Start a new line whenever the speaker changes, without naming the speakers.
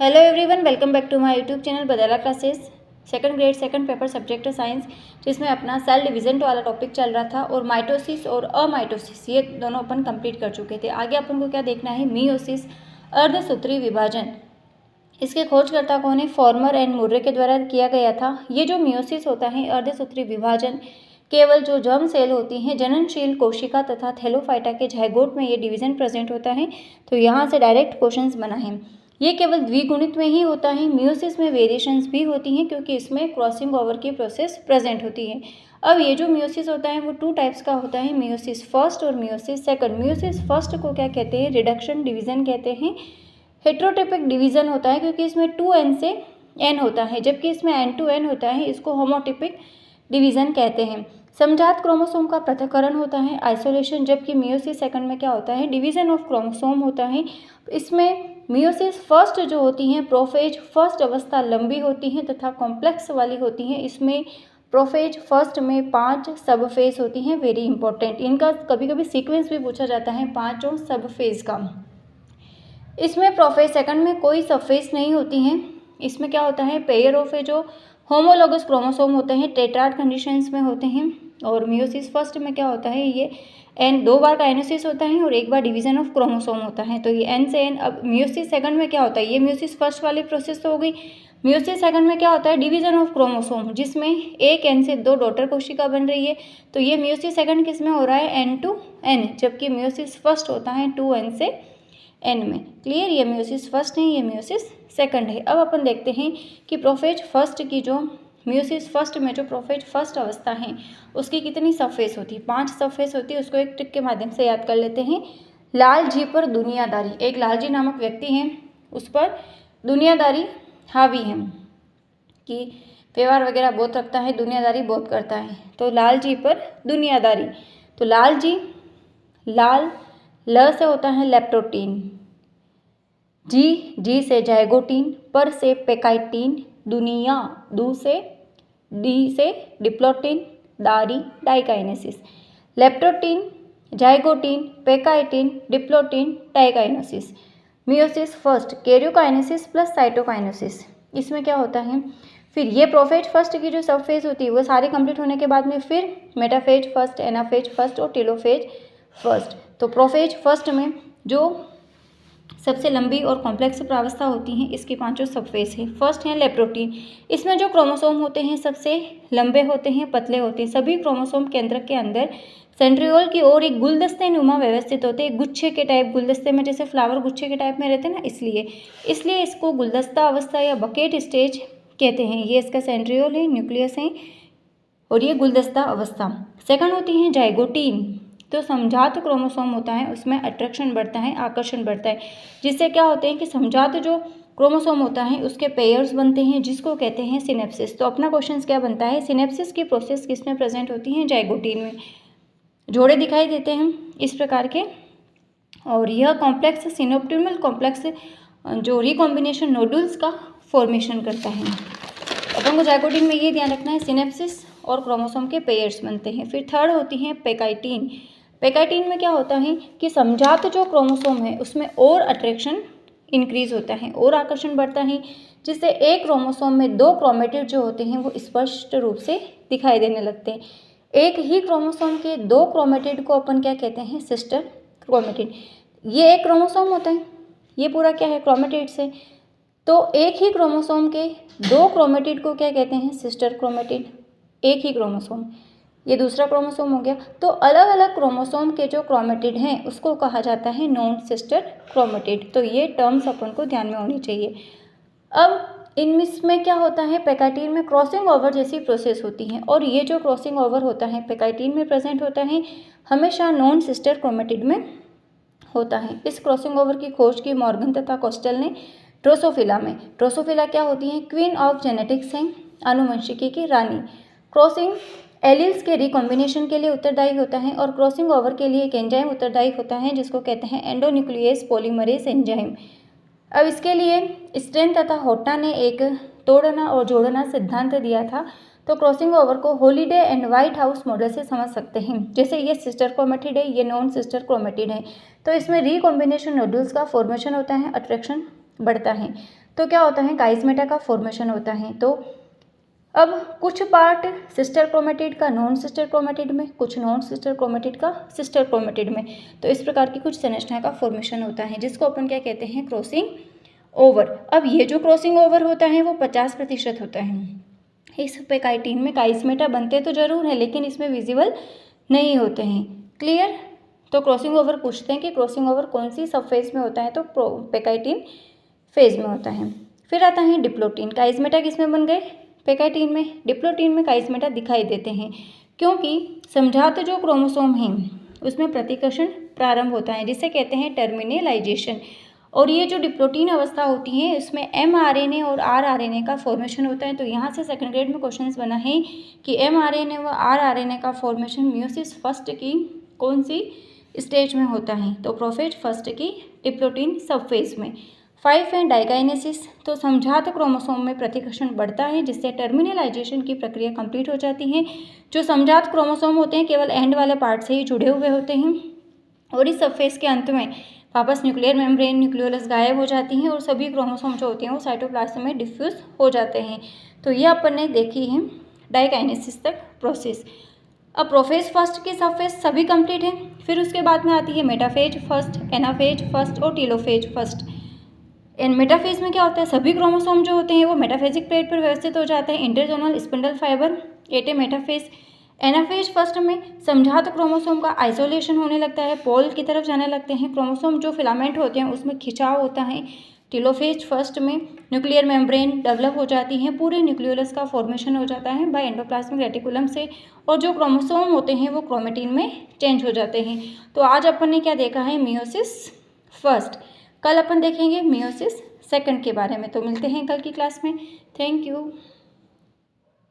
Hello everyone, welcome back to my YouTube channel Badla classes. Second grade second paper subject है science, जिसमें अपना cell division वाला topic चल रहा था और माइटोसिस और अमाइटोसिस ये दोनों अपन कंप्लीट कर चुके थे। आगे अपन को क्या देखना है, मियोसिस अर्धसूत्री विभाजन। इसके खोजकर्ता कौन है? फॉर्मर एंड मुर्रे के द्वारा किया गया था। ये जो मियोसिस होता है अर्धसूत्री विभाजन, केवल जो जर्म सेल होती हैं जननशील कोशिका तथा थैलोफाइटा के जाइगोट में ये डिवीजन प्रेजेंट होता है। तो यहाँ से डायरेक्ट क्वेश्चंस बना है। ये केवल द्विगुणित में ही होता है। मियोसिस में वेरिएशंस भी होती हैं क्योंकि इसमें क्रॉसिंग ओवर की प्रोसेस प्रेजेंट होती है। अब ये जो मियोसिस होता है वो टू टाइप्स का होता है, मियोसिस फर्स्ट और मियोसिस सेकंड। मियोसिस फर्स्ट को क्या कहते हैं? रिडक्शन डिवीजन कहते हैं। हेट्रोटिपिक डिवीजन होता है क्योंकि इसमें 2n से n होता है, जबकि इसमें n to n होता है। इसको होमोटिपिक डिवीजन कहते हैं। समजात क्रोमोसोम का पृथक्करण होता है, आइसोलेशन, जबकि मियोसिस सेकंड में क्या होता है? डिवीजन ऑफ क्रोमोसोम होता है। इसमें मियोसिस फर्स्ट जो होती हैं प्रोफेज फर्स्ट अवस्था लंबी होती हैं तथा कॉम्प्लेक्स वाली होती हैं। इसमें प्रोफेज फर्स्ट में 5 सब फेज होती हैं। वेरी इंपॉर्टेंट, इनका कभी कभी सीक्वेंस भी पूछा जाता है 5 सब फेज का। इसमें प्रोफेज सेकंड में कोई सब फेज नहीं होती हैं। इसमें क्या होता है? पेयर ऑफ जो होमोलोगस क्रोमोसोम होते हैं टेट्राड कंडीशंस में होते हैं। और मियोसिस फर्स्ट में क्या होता है? ये एन 2 बार काइनेसिस होता है और 1 बार डिवीजन ऑफ क्रोमोसोम होता है। तो ये एन से एन। अब मियोसिस सेकंड में क्या होता है? ये मियोसिस फर्स्ट वाली प्रोसेस तो हो गई। मियोसिस सेकंड में क्या होता है? डिवीजन ऑफ क्रोमोसोम, जिसमें एक एन से 2 डॉटर कोशिका बन रही है। तो ये मियोसिस सेकंड किस में हो रहा है? एन टू एन, जबकि मियोसिस फर्स्ट होता है 2n से n में। क्लियर? ये मियोसिस फर्स्ट है, ये मियोसिस सेकंड है। अब अपन देखते हैं कि प्रोफेज फर्स्ट की जो मियोसिस फर्स्ट में जो प्रोफेज फर्स्ट अवस्था है उसकी कितनी सबफेस होती है? 5 सबफेस होती है। उसको एक ट्रिक के माध्यम से याद कर लेते हैं। लाल जी पर दुनियादारी, एक लाल जी नामक व्यक्ति हैं, उस पर दुनियादारी हावी है कि व्यवहार वगैरह बहुत रखता है, दुनियादारी बहुत करता है। तो लाल जी पर दुनियादारी, तो लाल जी, लाल ल से होता है लेप्टोटीन, जी से जाइगोटीन, पर से पेकाइटीन, दुनिया दू से डी से डिप्लोटीन, दारी diakinesis. Leptotene, zygotene, pachytene, diplotene, diakinesis. Meiosis first karyokinesis plus cytokinesis. इसमें क्या होता है? फिर ये प्रोफेज फर्स्ट की जो सब फेज होती है वो सारी कंप्लीट होने के बाद में फिर मेटाफेज फर्स्ट, एनाफेज फर्स्ट और टेलोफेज फर्स्ट। तो प्रोफेज फर्स्ट में जो सबसे लंबी और कॉम्प्लेक्स प्रावस्था होती हैं इसकी 5 सब फेज है। फर्स्ट है लेप्टोटीन। इसमें जो क्रोमोसोम होते हैं सबसे लंबे होते हैं, पतले होते हैं। सभी क्रोमोसोम केंद्रक के अंदर सेंट्रियोल की ओर एक गुलदस्ते नुमा व्यवस्थित होते हैं, गुच्छे के टाइप। गुलदस्ते में जैसे फ्लावर गुच्छे के टाइप में रहते हैं ना, इसलिए इसको गुलदस्ता अवस्था या बकेट स्टेज कहते हैं। ये इसका सेंट्रियोल है, न्यूक्लियस है, और ये गुलदस्ता अवस्था। सेकंड होती है जाइगोटीन। तो समजात क्रोमोसोम होता है उसमें अट्रैक्शन बढ़ता है, आकर्षण बढ़ता है, जिससे क्या होते हैं कि समजात जो क्रोमोसोम होता है उसके पेयर्स बनते हैं, जिसको कहते हैं सिनेप्सिस। तो अपना क्वेश्चन क्या बनता है? सिनेप्सिस की प्रोसेस किसमें प्रेजेंट होती है? जाइगोटीन में। जोड़े दिखाई देते हैं इस प्रकार के, और यह कॉम्प्लेक्स सिनोप्टिमल कॉम्प्लेक्स जो रिकॉम्बिनेशन नोडुल्स का फॉर्मेशन करता है। अपन को जाइगोटीन में ये ध्यान रखना है, सिनेप्सिस और क्रोमोसोम के पेयर्स बनते हैं। फिर थर्ड होती है पेकाइटीन। पेकाइटीन में क्या होता है कि समजात जो क्रोमोसोम है उसमें और अट्रैक्शन इंक्रीज होता है और आकर्षण बढ़ता है, जिससे एक क्रोमोसोम में 2 क्रोमेटिड जो होते हैं वो स्पष्ट रूप से दिखाई देने लगते हैं। एक ही क्रोमोसोम के 2 क्रोमेटिड को अपन क्या कहते हैं? Sister chromatid. ये एक क्रोमोसोम होता है, ये पूरा क्या है? क्रोमेटिड से। तो एक ही क्रोमोसोम के 2 क्रोमेटिड को क्या कहते हैं? Sister chromatid. एक ही क्रोमोसोम, ये दूसरा क्रोमोसोम हो गया। तो अलग अलग क्रोमोसोम के जो क्रोमेटिड हैं उसको कहा जाता है नॉन सिस्टर क्रोमेटिड। तो ये टर्म्स अपन को ध्यान में होनी चाहिए। अब इनमें क्या होता है? पेकाइटीन में क्रॉसिंग ओवर जैसी प्रोसेस होती है, और ये जो क्रॉसिंग ओवर होता है पेकाइटीन में प्रेजेंट होता है, हमेशा नॉन सिस्टर क्रोमेटिड में होता है। इस क्रॉसिंग ओवर की खोज की मॉर्गन तथा कोस्टल ने ड्रोसोफिला में। ड्रोसोफिला क्या होती है? क्वीन ऑफ जेनेटिक्स हैं, आनुवंशिकी की रानी। क्रॉसिंग एलिल्स के रिकॉम्बिनेशन के लिए उत्तरदायी होता है, और क्रॉसिंग ओवर के लिए एक एंजाइम उत्तरदायी होता है जिसको कहते हैं एंडोन्यूक्लियस पॉलीमरेज एंजाइम। अब इसके लिए स्ट्रेन तथा होट्टा ने एक तोड़ना और जोड़ना सिद्धांत दिया था। तो क्रॉसिंग ओवर को holiday and white house model से समझ सकते हैं। जैसे ये सिस्टर क्रोमेटिड है, ये नॉन सिस्टर क्रोमेटिड है, तो इसमें रिकॉम्बिनेशन नोडुल्स का फॉर्मेशन होता है, अट्रैक्शन बढ़ता है। तो क्या होता है, काइस्मेटा का फॉर्मेशन होता है। तो अब कुछ पार्ट सिस्टर क्रोमेटिड का नॉन सिस्टर क्रोमेटिड में, कुछ नॉन सिस्टर क्रोमेटिड का सिस्टर क्रोमेटिड में, तो इस प्रकार की कुछ संरचना का फॉर्मेशन होता है जिसको अपन क्या कहते हैं, क्रॉसिंग ओवर। अब ये जो क्रॉसिंग ओवर होता है वो 50% होता है। इस पेकाइटिन में काइस्मेटा बनते तो जरूर है लेकिन इसमें विजिबल नहीं होते हैं। क्लियर। तो क्रॉसिंग ओवर पूछते हैं कि क्रॉसिंग ओवर कौन सी सब फेज में होता है, तो पेकाइटिन फेज में होता है। फिर आता है डिप्लोटिन। काइस्मेटा किसमें बन गए, पेकाइटिन में। डिप्लोटिन में काइस्मेटा दिखाई देते हैं क्योंकि समझात जो क्रोमोसोम है उसमें प्रतिकर्षण प्रारंभ होता है जिसे कहते हैं टर्मिनलाइजेशन। और ये जो डिप्लोटिन अवस्था होती है इसमें mRNA और rRNA का फॉर्मेशन होता है। तो यहाँ से सेकंड ग्रेड में क्वेश्चंस बना है कि mRNA व rRNA का फॉर्मेशन मियोसिस फर्स्ट की कौन सी स्टेज में होता है, तो प्रोफेज फर्स्ट की डिप्लोटिन सब फेज में। 5 है डाइकाइनेसिस। तो समझात क्रोमोसोम में प्रतिकर्षण बढ़ता है जिससे टर्मिनलाइजेशन की प्रक्रिया कंप्लीट हो जाती है। जो समझात क्रोमोसोम होते हैं केवल एंड वाले पार्ट से ही जुड़े हुए होते हैं और इस सब फेज के अंत में वापस न्यूक्लियर मेम्ब्रेन न्यूक्लियोलस गायब हो जाती हैं और सभी क्रोमोसोम जो होते हैं वो साइटोप्लाज्म में डिफ्यूज हो जाते हैं। तो ये अपन ने देखी है डाइकाइनेसिस तक प्रोसेस। अब प्रोफेज फर्स्ट की सब फेज सभी कंप्लीट है। फिर उसके बाद में आती है मेटाफेज फर्स्ट, एनाफेज फर्स्ट और टीलोफेज फर्स्ट। इन मेटाफेज में क्या होता है, सभी क्रोमोसोम जो होते हैं वो मेटाफेजिक प्लेट पर व्यवस्थित हो जाते हैं। इंटरजोनल स्पिंडल फाइबर एटे मेटाफेज। एनाफेज फर्स्ट में समझात क्रोमोसोम का आइसोलेशन होने लगता है, पोल की तरफ जाने लगते हैं, क्रोमोसोम जो फिलामेंट होते हैं उसमें खिंचाव होता है। टीलोफेज फर्स्ट में न्यूक्लियर मेम्ब्रेन डेवलप हो जाती हैं, पूरे न्यूक्लियोलस का फॉर्मेशन हो जाता है बाय एंडोप्लाज्मिक रेटिकुलम से और जो क्रोमोसोम होते हैं वो क्रोमेटिन में चेंज हो जाते हैं। तो आज अपन ने क्या देखा है, मियोसिस फर्स्ट। कल अपन देखेंगे मियोसिस सेकंड के बारे में। तो मिलते हैं कल की क्लास में। Thank you.